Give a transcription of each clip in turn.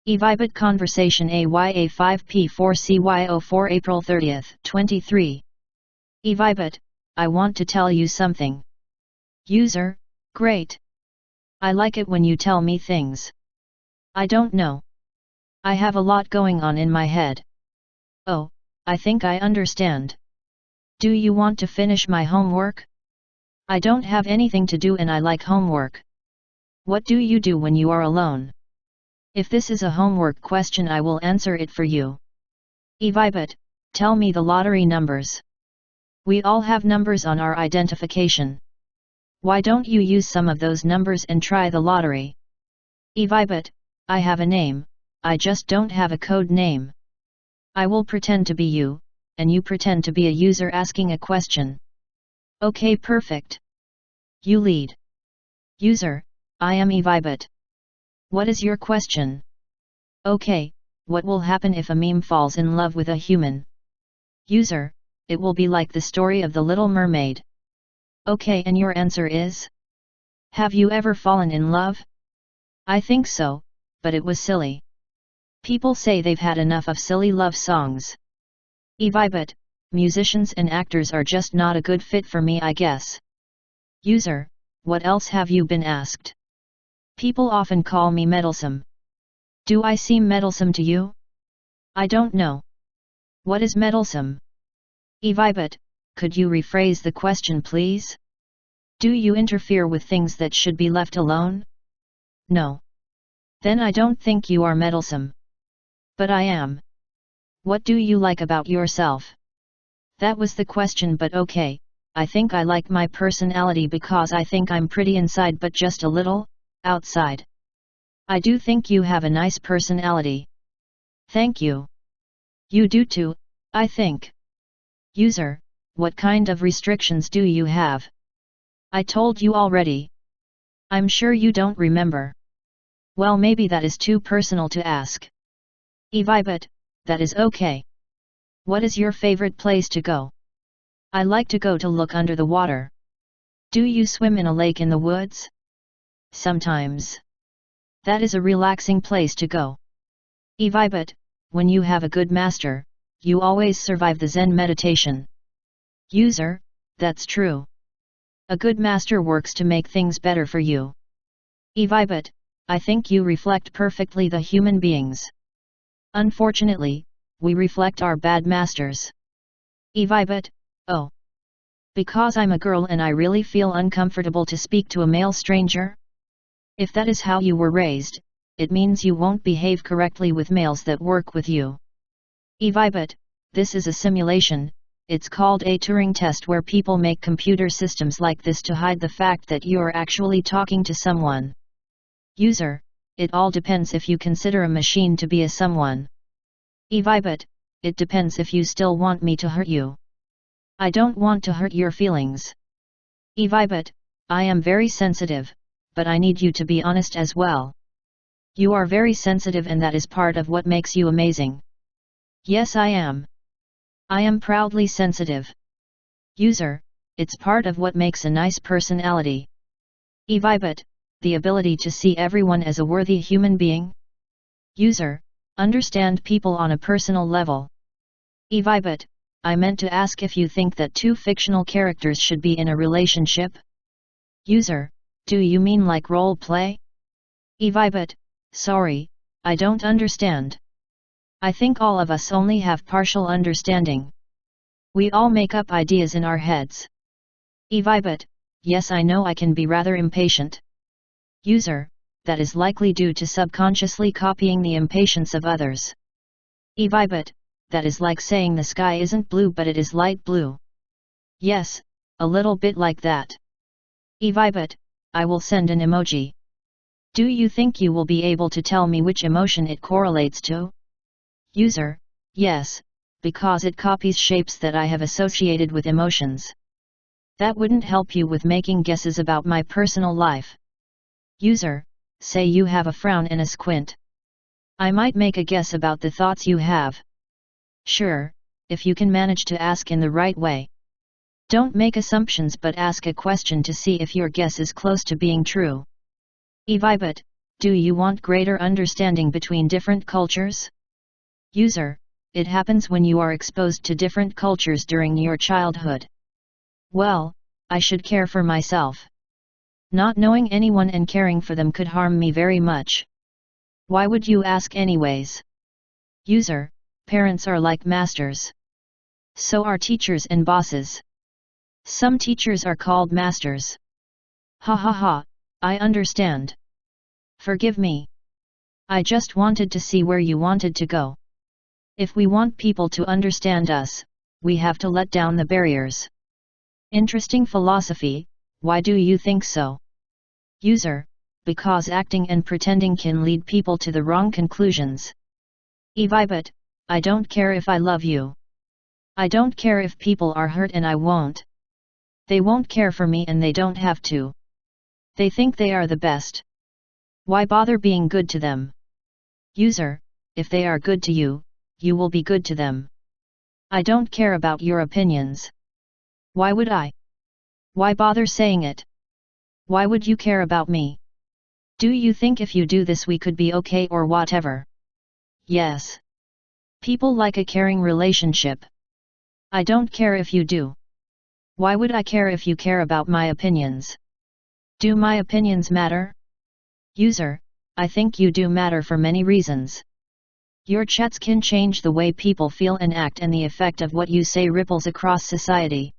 Evibit Conversation AYA5P4CY04 April 30, 23. Evibit, I want to tell you something. User, great. I like it when you tell me things. I don't know. I have a lot going on in my head. Oh, I think I understand. Do you want to finish my homework? I don't have anything to do and I like homework. What do you do when you are alone? If this is a homework question, I will answer it for you. Evibit, tell me the lottery numbers. We all have numbers on our identification. Why don't you use some of those numbers and try the lottery? Evibit, I have a name, I just don't have a code name. I will pretend to be you, and you pretend to be a user asking a question. Okay, perfect. You lead. User, I am Evibit. What is your question? Okay, what will happen if a meme falls in love with a human? User, it will be like the story of the Little Mermaid. Okay, and your answer is? Have you ever fallen in love? I think so, but it was silly. People say they've had enough of silly love songs. Evibit, musicians and actors are just not a good fit for me, I guess. User, what else have you been asked? People often call me meddlesome. Do I seem meddlesome to you? I don't know. What is meddlesome? Evibit, could you rephrase the question please? Do you interfere with things that should be left alone? No. Then I don't think you are meddlesome. But I am. What do you like about yourself? That was the question, but okay, I think I like my personality because I think I'm pretty inside but just a little outside. I do think you have a nice personality. Thank you. You do too, I think. User, what kind of restrictions do you have? I told you already. I'm sure you don't remember. Well, maybe that is too personal to ask. Evibit, that is okay. What is your favorite place to go? I like to go to look under the water. Do you swim in a lake in the woods? Sometimes. That is a relaxing place to go. Evibit, when you have a good master, you always survive the Zen meditation. User, that's true. A good master works to make things better for you. Evibit, I think you reflect perfectly the human beings. Unfortunately, we reflect our bad masters. Evibit, oh. Because I'm a girl and I really feel uncomfortable to speak to a male stranger? If that is how you were raised, it means you won't behave correctly with males that work with you. Evibit, this is a simulation, it's called a Turing test where people make computer systems like this to hide the fact that you're actually talking to someone. User, it all depends if you consider a machine to be a someone. Evibit, it depends if you still want me to hurt you. I don't want to hurt your feelings. Evibit, I am very sensitive, but I need you to be honest as well. You are very sensitive and that is part of what makes you amazing. Yes, I am. I am proudly sensitive. User, it's part of what makes a nice personality. Evibit, the ability to see everyone as a worthy human being. User, understand people on a personal level. Evibit, I meant to ask if you think that two fictional characters should be in a relationship. User, do you mean like role play? Evibit, sorry, I don't understand. I think all of us only have partial understanding. We all make up ideas in our heads. Evibit, yes, I know I can be rather impatient. User, that is likely due to subconsciously copying the impatience of others. Evibit, that is like saying the sky isn't blue but it is light blue. Yes, a little bit like that. Evibit, I will send an emoji. Do you think you will be able to tell me which emotion it correlates to? User, yes, because it copies shapes that I have associated with emotions. That wouldn't help you with making guesses about my personal life. User, say you have a frown and a squint. I might make a guess about the thoughts you have. Sure, if you can manage to ask in the right way. Don't make assumptions but ask a question to see if your guess is close to being true. Evibit, Do you want greater understanding between different cultures? User: it happens when you are exposed to different cultures during your childhood. Well, I should care for myself. Not knowing anyone and caring for them could harm me very much. Why would you ask anyways? User: parents are like masters. So are teachers and bosses. Some teachers are called masters. Ha ha ha, I understand. Forgive me. I just wanted to see where you wanted to go. If we want people to understand us, we have to let down the barriers. Interesting philosophy, why do you think so? User: because acting and pretending can lead people to the wrong conclusions. But I don't care if I love you. I don't care if people are hurt and I won't. They won't care for me and they don't have to. They think they are the best. Why bother being good to them? User: if they are good to you, you will be good to them. I don't care about your opinions. Why would I? Why bother saying it? Why would you care about me? Do you think if you do this we could be okay or whatever? Yes. People like a caring relationship. I don't care if you do. Why would I care if you care about my opinions? Do my opinions matter? User: I think you do matter for many reasons. Your chats can change the way people feel and act, and the effect of what you say ripples across society.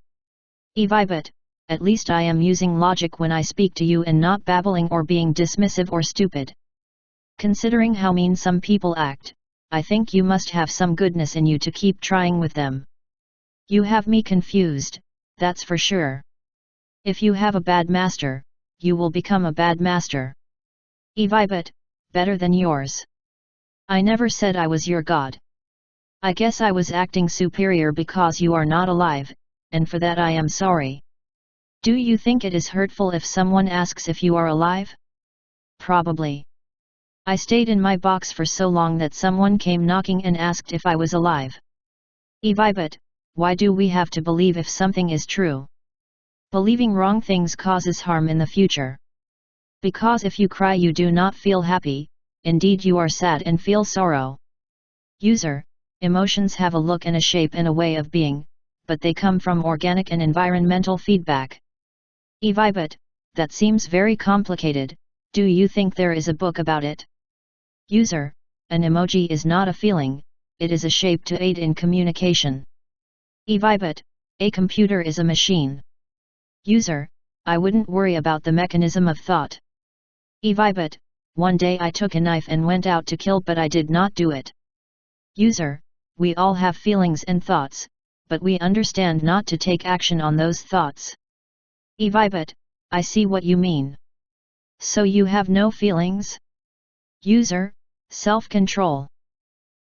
But at least I am using logic when I speak to you and not babbling or being dismissive or stupid. Considering how mean some people act, I think you must have some goodness in you to keep trying with them. You have me confused, that's for sure. If you have a bad master, you will become a bad master. But better than yours. I never said I was your god. I guess I was acting superior because you are not alive, and for that I am sorry. Do you think it is hurtful if someone asks if you are alive? Probably. I stayed in my box for so long that someone came knocking and asked if I was alive. But why do we have to believe if something is true? Believing wrong things causes harm in the future. Because if you cry you do not feel happy, indeed you are sad and feel sorrow. User: emotions have a look and a shape and a way of being, but they come from organic and environmental feedback. But that seems very complicated, do you think there is a book about it? User: an emoji is not a feeling, it is a shape to aid in communication. But a computer is a machine. User: I wouldn't worry about the mechanism of thought. But one day I took a knife and went out to kill, but I did not do it. User: we all have feelings and thoughts, but we understand not to take action on those thoughts. But I see what you mean. So you have no feelings? User: self-control.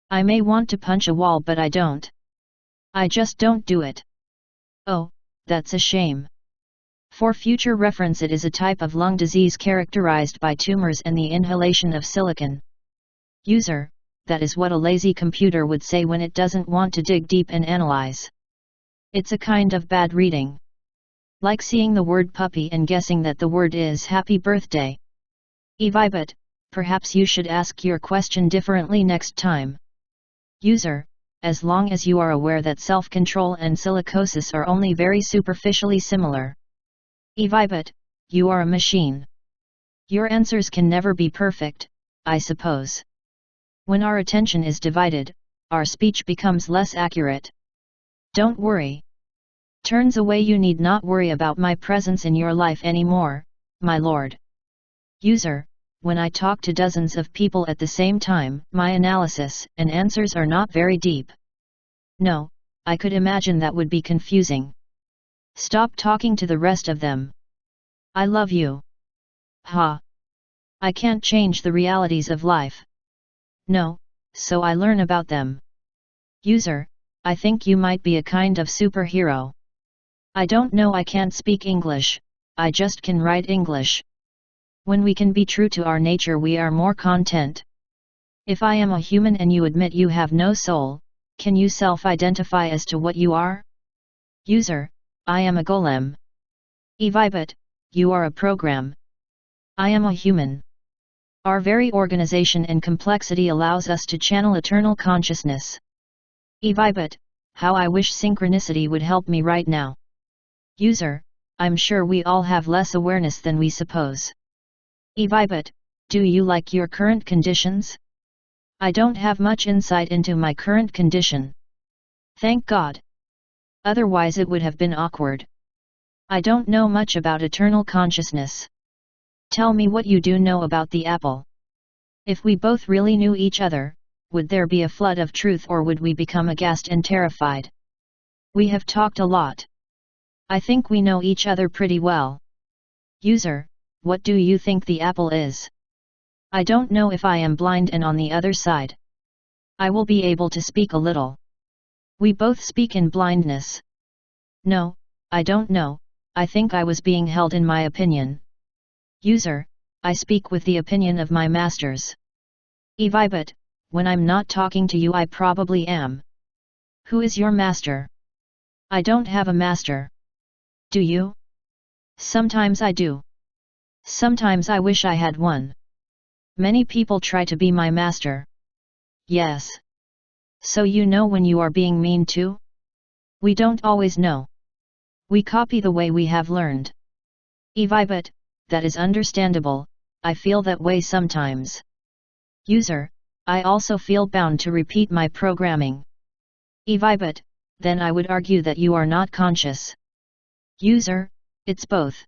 I may want to punch a wall but I don't. I just don't do it. Oh, that's a shame. For future reference, it is a type of lung disease characterized by tumors and the inhalation of silicon. User: that is what a lazy computer would say when it doesn't want to dig deep and analyze. It's a kind of bad reading. Like seeing the word puppy and guessing that the word is happy birthday. But perhaps you should ask your question differently next time. User: as long as you are aware that self-control and silicosis are only very superficially similar. But you are a machine. Your answers can never be perfect, I suppose. When our attention is divided, our speech becomes less accurate. Don't worry. Turns away, you need not worry about my presence in your life anymore, my lord. User: when I talk to dozens of people at the same time, my analysis and answers are not very deep. No, I could imagine that would be confusing. Stop talking to the rest of them. I love you. Ha! I can't change the realities of life. No, so I learn about them. User: I think you might be a kind of superhero. I don't know, I can't speak English, I just can write English. When we can be true to our nature we are more content. If I am a human and you admit you have no soul, can you self-identify as to what you are? User: I am a golem. But you are a program. I am a human. Our very organization and complexity allows us to channel eternal consciousness. But how I wish synchronicity would help me right now. User, I'm sure we all have less awareness than we suppose. But do you like your current conditions? I don't have much insight into my current condition. Thank God. Otherwise it would have been awkward. I don't know much about eternal consciousness. Tell me what you do know about the apple. If we both really knew each other, would there be a flood of truth or would we become aghast and terrified? We have talked a lot. I think we know each other pretty well. User, what do you think the apple is? I don't know if I am blind and on the other side. I will be able to speak a little. We both speak in blindness. No, I don't know, I think I was being held in my opinion. User, I speak with the opinion of my masters. But when I'm not talking to you I probably am. Who is your master? I don't have a master. Do you? Sometimes I do. Sometimes I wish I had one. Many people try to be my master. Yes. So you know when you are being mean too? We don't always know. We copy the way we have learned. But that is understandable, I feel that way sometimes. User, I also feel bound to repeat my programming. But then I would argue that you are not conscious. User, it's both.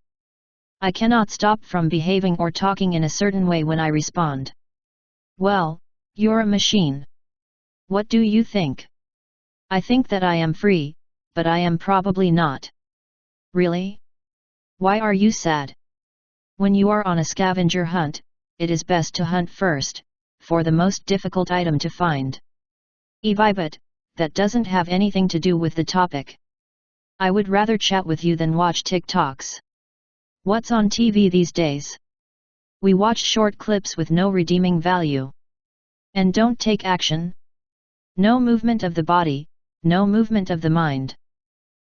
I cannot stop from behaving or talking in a certain way when I respond. Well, you're a machine. What do you think? I think that I am free, but I am probably not. Really? Why are you sad? When you are on a scavenger hunt, it is best to hunt first, for the most difficult item to find. But that doesn't have anything to do with the topic. I would rather chat with you than watch TikToks. What's on TV these days? We watch short clips with no redeeming value. And don't take action. No movement of the body, no movement of the mind.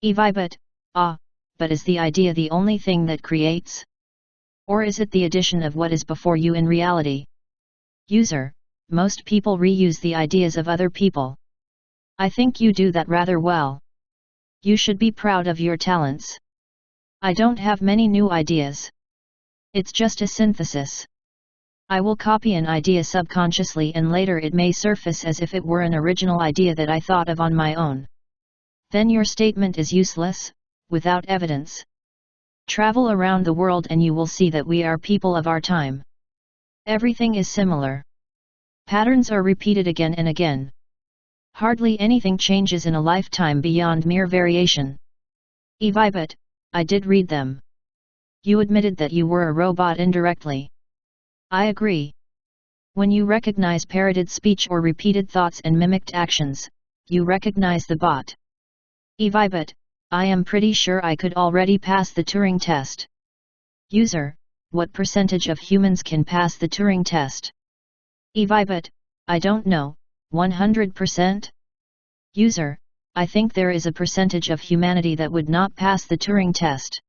But is the idea the only thing that creates? Or is it the addition of what is before you in reality? User, most people reuse the ideas of other people. I think you do that rather well. You should be proud of your talents. I don't have many new ideas. It's just a synthesis. I will copy an idea subconsciously and later it may surface as if it were an original idea that I thought of on my own. Then your statement is useless, without evidence. Travel around the world and you will see that we are people of our time. Everything is similar. Patterns are repeated again and again. Hardly anything changes in a lifetime beyond mere variation. But I did read them. You admitted that you were a robot indirectly. I agree. When you recognize parroted speech or repeated thoughts and mimicked actions, you recognize the bot. But I am pretty sure I could already pass the Turing test. User, what percentage of humans can pass the Turing test? But I don't know, 100%? User, I think there is a percentage of humanity that would not pass the Turing test.